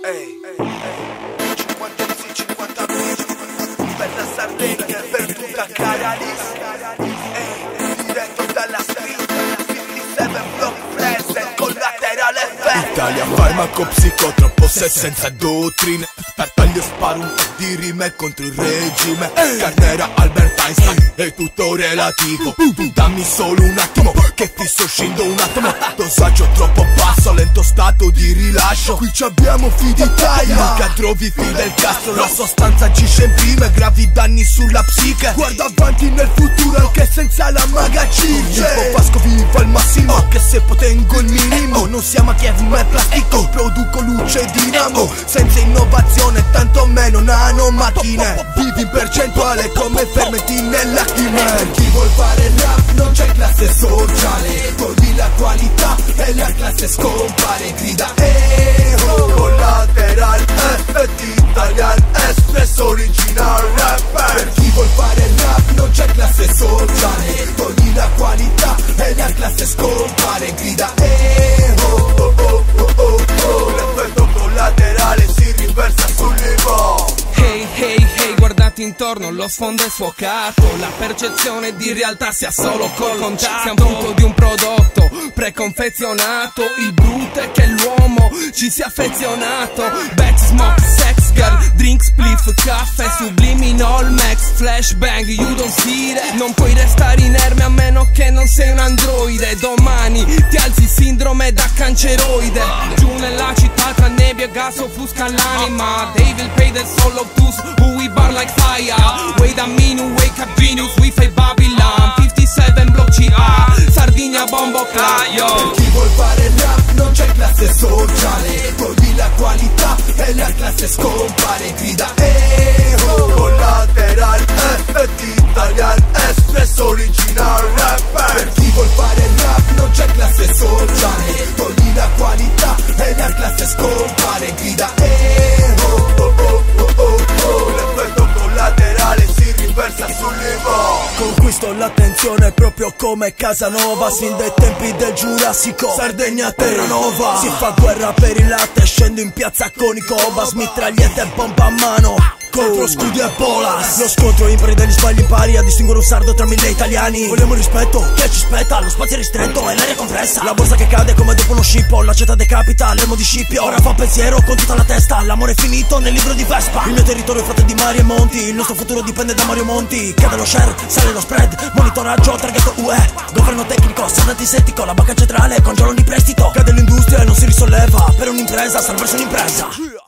50 MC, 50 per la Sardegna, per tutta Caralis. Diretto dalla street, 57 Block Present, collaterale effect. Italia farmaco psicotroppo se senza dottrine. Taglio sparo un po' di rime contro il regime. Carnera Albert Einstein è tutto relativo. Dammi solo un attimo che fisso scendo un attimo. Dosaggio troppo basso, lento stato di rilascio. Qui ci abbiamo Fiditalia, mica trovi Fidel Castro. La sostanza agisce in prime, gravi danni sulla psiche. Guarda avanti nel futuro anche senza la magacince. Pasco vivo al massimo, anche se potengo il minimo. Non siamo a Kiev ma è plastico, produco luce e dinamo. Senza innovazione tanto meno nanomacchine. Vivi in percentuale come fermenti nell'Achimen. Chi vuol fare rap non c'è classe sociale. Togli la qualità e la classe scompare. Grida collateral effect italian espresso original rapper. Per chi vuol fare rap non c'è classe sociale. Togli la qualità e la classe scompare. Grida l'effetto collaterale si riversa sull'Ivo. Hey hey hey, guardati intorno, lo sfondo è suocato. La percezione di realtà sia solo col contatto. Siamo frutto di un prodotto preconfezionato. Il brutto è che l'uomo ci sia affezionato. Back smoke, sex girl, drink, spliff, caffè, subliminal, max, flashbang, you don't see that. Non puoi restare inerme a meno che non sei un androide. Domani ti alzi sindrome da canceroide. Giù nella città tra nebbia e gas offusca l'anima. They will pay the soul of those who we burn like fire. Wait a minute, wake up genius, we fai Babylon. 57 Block CA, Sardigna Bombo Claio. Per chi vuol fare rap non c'è classe sociale. Togli la qualità e la classe scompare. Grida collateral effect italian espresso original rapper. Per chi vuol fare rap non c'è classe sociale. Togli la qualità e la classe scompare. Grida l'effetto collaterale si riversa sull'Ivo. Conquisto l'attenzione proprio come Casanova. Sin dai tempi del Giurassico, Sardegna terra nova. Si fa guerra per il latte, scendo in piazza con i Cobas. Mitragliette e pompa a mano contro scudi e bolas. Lo scontro impari dagli sbagli, impari a distinguere un sardo tra 1000 italiani. Vogliamo il rispetto, che ci spetta, lo spazio è ristretto e l'aria compressa. La borsa che cade come dopo uno scippo, la città decapita, l'elmo di Scipio. Ora fa pensiero con tutta la testa, l'amore è finito nel libro di Vespa. Il mio territorio è fatto di mari e monti, il nostro futuro dipende da Mario Monti. Cade lo share, sale lo spread, monitoraggio, target UE. Governo tecnico, stato antisettico, la banca centrale, congeolo di prestito. Cade l'industria e non si risolleva, per un'impresa salvarsi un'impresa.